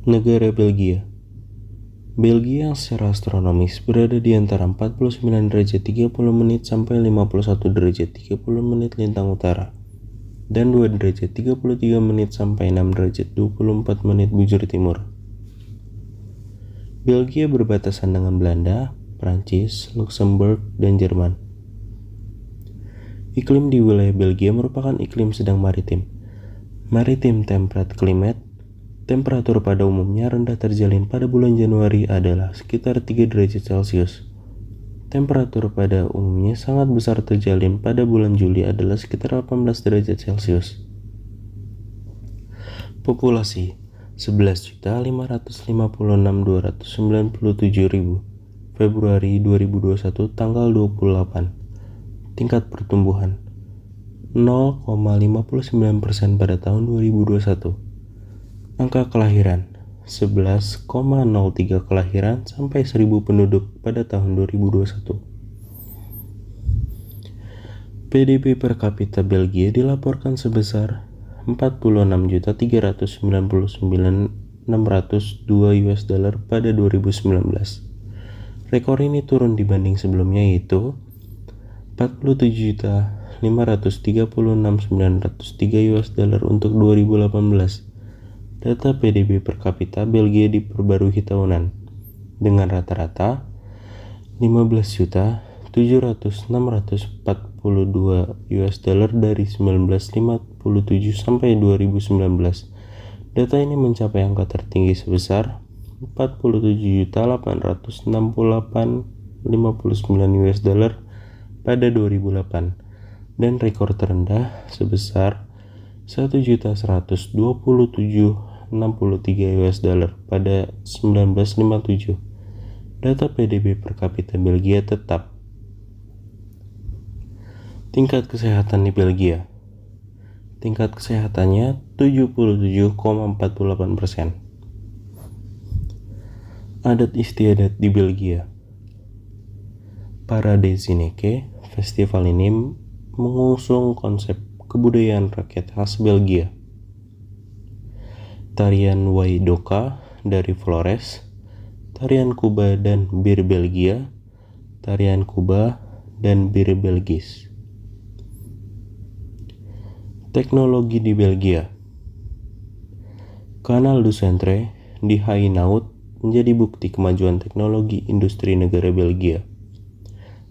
Negara Belgia. Belgia yang secara astronomis berada di antara 49 derajat 30 menit sampai 51 derajat 30 menit lintang utara dan 2 derajat 33 menit sampai 6 derajat 24 menit bujur timur. Belgia berbatasan dengan Belanda, Prancis, Luxembourg, dan Jerman. Iklim di wilayah Belgia merupakan iklim sedang maritim. Maritim temperate climate. Temperatur pada umumnya rendah terjalin pada bulan Januari adalah sekitar 3 derajat Celcius. Temperatur pada umumnya sangat besar terjalin pada bulan Juli adalah sekitar 18 derajat Celcius. Populasi 11.556.297.000 Februari 2021 tanggal 28. Tingkat pertumbuhan 0,59% pada tahun 2021. Angka kelahiran 11,03 kelahiran sampai 1000 penduduk pada tahun 2021. PDB per kapita Belgia dilaporkan sebesar 46.399.602 US dollar pada 2019. Rekor ini turun dibanding sebelumnya, yaitu 47.536.903 US dollar untuk 2018. Data PDB per kapita Belgia diperbarui tahunan dengan rata-rata 15.700.642 US dollar dari 1957 sampai 2019. Data ini mencapai angka tertinggi sebesar 47.868.59 US dollar pada 2008 dan rekor terendah sebesar 1.127.63 US dollar pada 1957. Data PDB per kapita Belgia tetap. Tingkat kesehatan di Belgia. Tingkat kesehatannya 77,48%. Adat istiadat di Belgia. Parade Zineke, festival ini mengusung konsep kebudayaan rakyat khas Belgia. Tarian Waidoka dari Flores, tarian Kuba dan bir Belgia, tarian Kuba dan bir Belgis. Teknologi di Belgia. Kanal du Centre di Hainaut menjadi bukti kemajuan teknologi industri negara Belgia.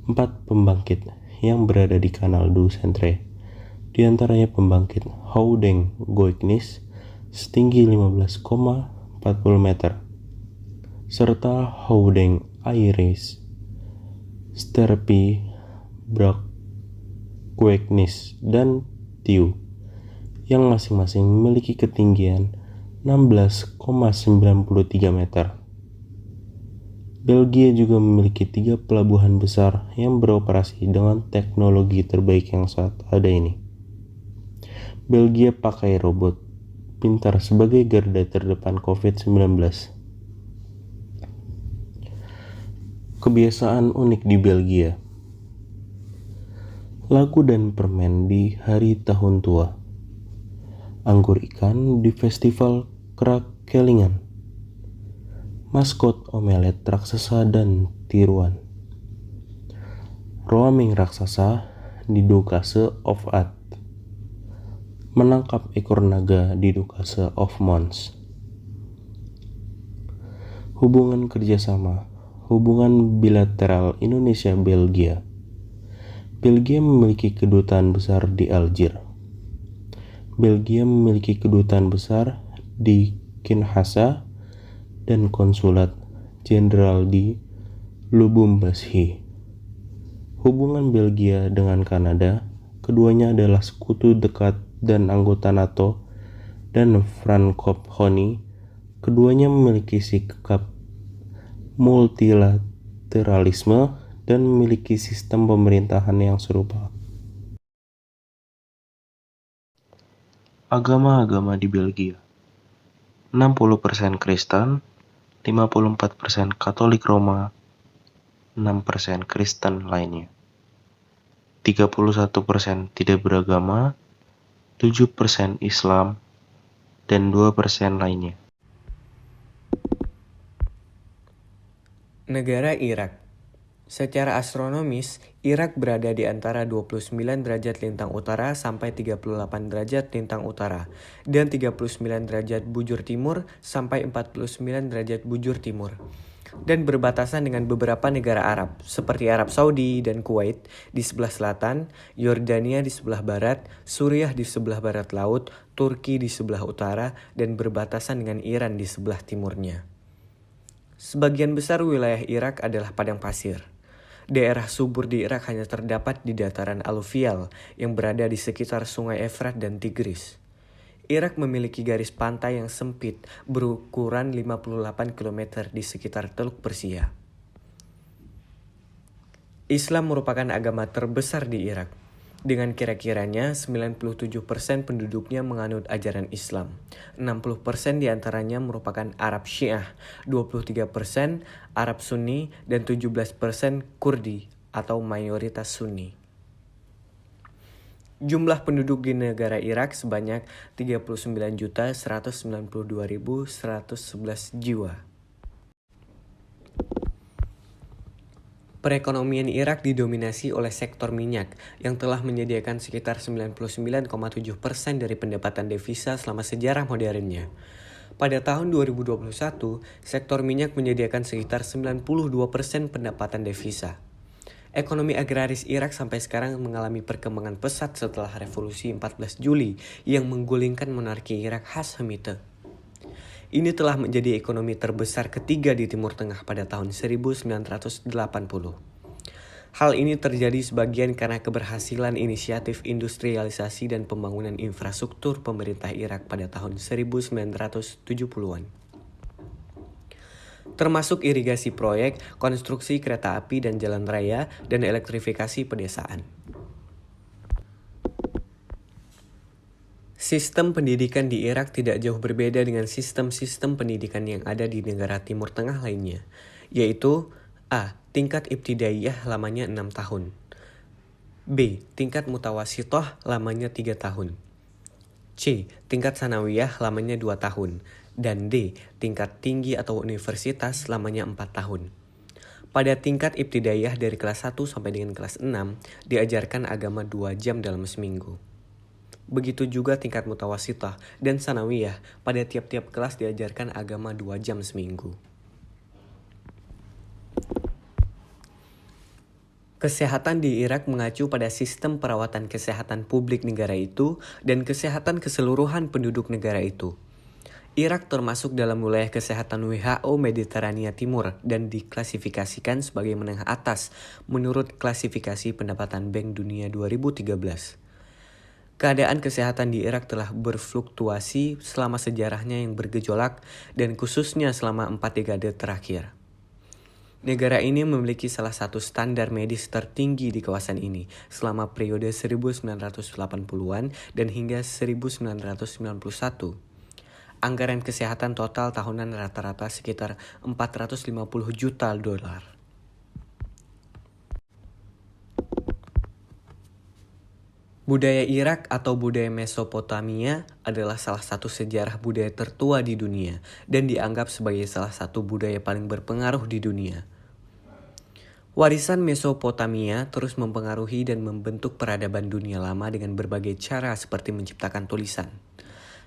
4 pembangkit yang berada di Kanal du Centre, di antaranya pembangkit Houdeng Goiknis setinggi 15,40 meter, serta Houdeng Iris Sterpi Brakweeknis dan Tiu, yang masing-masing memiliki ketinggian 16,93 meter. Belgia juga memiliki 3 pelabuhan besar yang beroperasi dengan teknologi terbaik yang saat ada ini. Belgia pakai robot pintar sebagai garda terdepan COVID-19. Kebiasaan unik di Belgia. Lagu dan permen di hari tahun tua. Anggur ikan di festival Krakelingan. Maskot omelet raksasa dan tiruan. Roaming raksasa di Ducasse of Ath. Menangkap ekor naga di Ducasse of Mons. Hubungan kerjasama. Hubungan bilateral Indonesia-Belgia. Belgia memiliki kedutaan besar di Algier. Belgia memiliki kedutaan besar di Kinshasa dan konsulat jenderal di Lubumbashi. Hubungan Belgia dengan Kanada, keduanya adalah sekutu dekat dan anggota NATO dan Frankophonie. Keduanya memiliki sikap multilateralisme dan memiliki sistem pemerintahan yang serupa. Agama-agama di Belgia. 60% Kristen, 54% Katolik Roma, 6% Kristen lainnya. 31% tidak beragama, 7% Islam, dan 2% lainnya. Negara Irak. Secara astronomis, Irak berada di antara 29 derajat lintang utara sampai 38 derajat lintang utara dan 39 derajat bujur timur sampai 49 derajat bujur timur, dan berbatasan dengan beberapa negara Arab seperti Arab Saudi dan Kuwait di sebelah selatan, Yordania di sebelah barat, Suriah di sebelah barat laut, Turki di sebelah utara, dan berbatasan dengan Iran di sebelah timurnya. Sebagian besar wilayah Irak adalah padang pasir. Daerah subur di Irak hanya terdapat di dataran aluvial yang berada di sekitar sungai Efrat dan Tigris. Irak memiliki garis pantai yang sempit berukuran 58 km di sekitar Teluk Persia. Islam merupakan agama terbesar di Irak. Dengan kira-kiranya 97% penduduknya menganut ajaran Islam. 60% diantaranya merupakan Arab Syiah, 23% Arab Sunni, dan 17% Kurdi atau mayoritas Sunni. Jumlah penduduk di negara Irak sebanyak 39.192.111 jiwa. Perekonomian Irak didominasi oleh sektor minyak yang telah menyediakan sekitar 99,7% dari pendapatan devisa selama sejarah modernnya. Pada tahun 2021, sektor minyak menyediakan sekitar 92% pendapatan devisa. Ekonomi agraris Irak sampai sekarang mengalami perkembangan pesat setelah revolusi 14 Juli yang menggulingkan monarki Irak Hashemite. Ini telah menjadi ekonomi terbesar ketiga di Timur Tengah pada tahun 1980. Hal ini terjadi sebagian karena keberhasilan inisiatif industrialisasi dan pembangunan infrastruktur pemerintah Irak pada tahun 1970-an. Termasuk irigasi proyek, konstruksi kereta api dan jalan raya, dan elektrifikasi pedesaan. Sistem pendidikan di Irak tidak jauh berbeda dengan sistem-sistem pendidikan yang ada di negara Timur Tengah lainnya, yaitu A. Tingkat ibtidaiyah lamanya 6 tahun. B. Tingkat mutawasitoh lamanya 3 tahun. C. Tingkat sanawiyah lamanya 2 tahun. Dan D. Tingkat tinggi atau universitas lamanya 4 tahun. Pada tingkat ibtidaiyah dari kelas 1 sampai dengan kelas 6, diajarkan agama 2 jam dalam seminggu. Begitu juga tingkat mutawasithah dan sanawiyah, pada tiap-tiap kelas diajarkan agama 2 jam seminggu. Kesehatan di Irak mengacu pada sistem perawatan kesehatan publik negara itu dan kesehatan keseluruhan penduduk negara itu. Irak termasuk dalam wilayah kesehatan WHO Mediterania Timur dan diklasifikasikan sebagai menengah atas menurut klasifikasi pendapatan Bank Dunia 2013. Keadaan kesehatan di Irak telah berfluktuasi selama sejarahnya yang bergejolak dan khususnya selama 4 dekade terakhir. Negara ini memiliki salah satu standar medis tertinggi di kawasan ini selama periode 1980-an dan hingga 1991. Anggaran kesehatan total tahunan rata-rata sekitar 450 juta dolar. Budaya Irak atau budaya Mesopotamia adalah salah satu sejarah budaya tertua di dunia dan dianggap sebagai salah satu budaya paling berpengaruh di dunia. Warisan Mesopotamia terus mempengaruhi dan membentuk peradaban dunia lama dengan berbagai cara seperti menciptakan tulisan.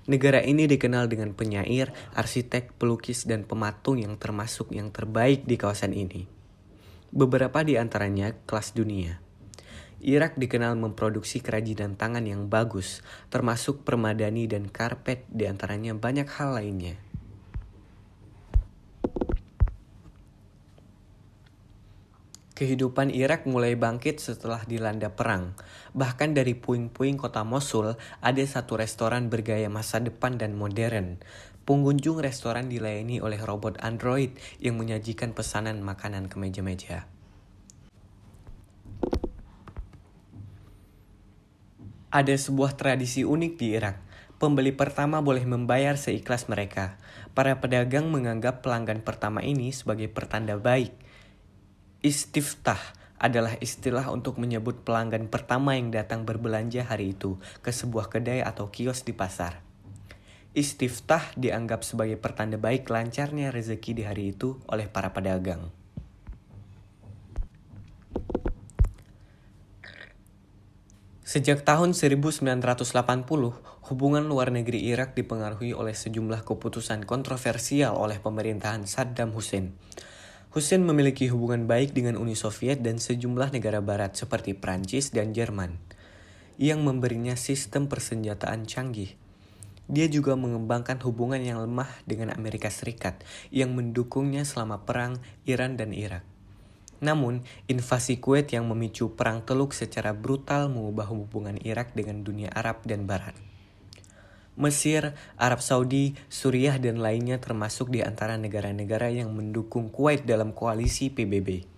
Negara ini dikenal dengan penyair, arsitek, pelukis, dan pematung yang termasuk yang terbaik di kawasan ini. Beberapa di antaranya kelas dunia. Irak dikenal memproduksi kerajinan tangan yang bagus, termasuk permadani dan karpet, di antaranya banyak hal lainnya. Kehidupan Irak mulai bangkit setelah dilanda perang. Bahkan dari puing-puing kota Mosul, ada satu restoran bergaya masa depan dan modern. Pengunjung restoran dilayani oleh robot android yang menyajikan pesanan makanan ke meja-meja. Ada sebuah tradisi unik di Irak. Pembeli pertama boleh membayar seikhlas mereka. Para pedagang menganggap pelanggan pertama ini sebagai pertanda baik. Istiftah adalah istilah untuk menyebut pelanggan pertama yang datang berbelanja hari itu ke sebuah kedai atau kios di pasar. Istiftah dianggap sebagai pertanda baik lancarnya rezeki di hari itu oleh para pedagang. Sejak tahun 1980, hubungan luar negeri Irak dipengaruhi oleh sejumlah keputusan kontroversial oleh pemerintahan Saddam Hussein. Hussein memiliki hubungan baik dengan Uni Soviet dan sejumlah negara barat seperti Prancis dan Jerman, yang memberinya sistem persenjataan canggih. Dia juga mengembangkan hubungan yang lemah dengan Amerika Serikat, yang mendukungnya selama perang Iran dan Irak. Namun, invasi Kuwait yang memicu Perang Teluk secara brutal mengubah hubungan Irak dengan dunia Arab dan Barat. Mesir, Arab Saudi, Suriah, dan lainnya termasuk di antara negara-negara yang mendukung Kuwait dalam koalisi PBB.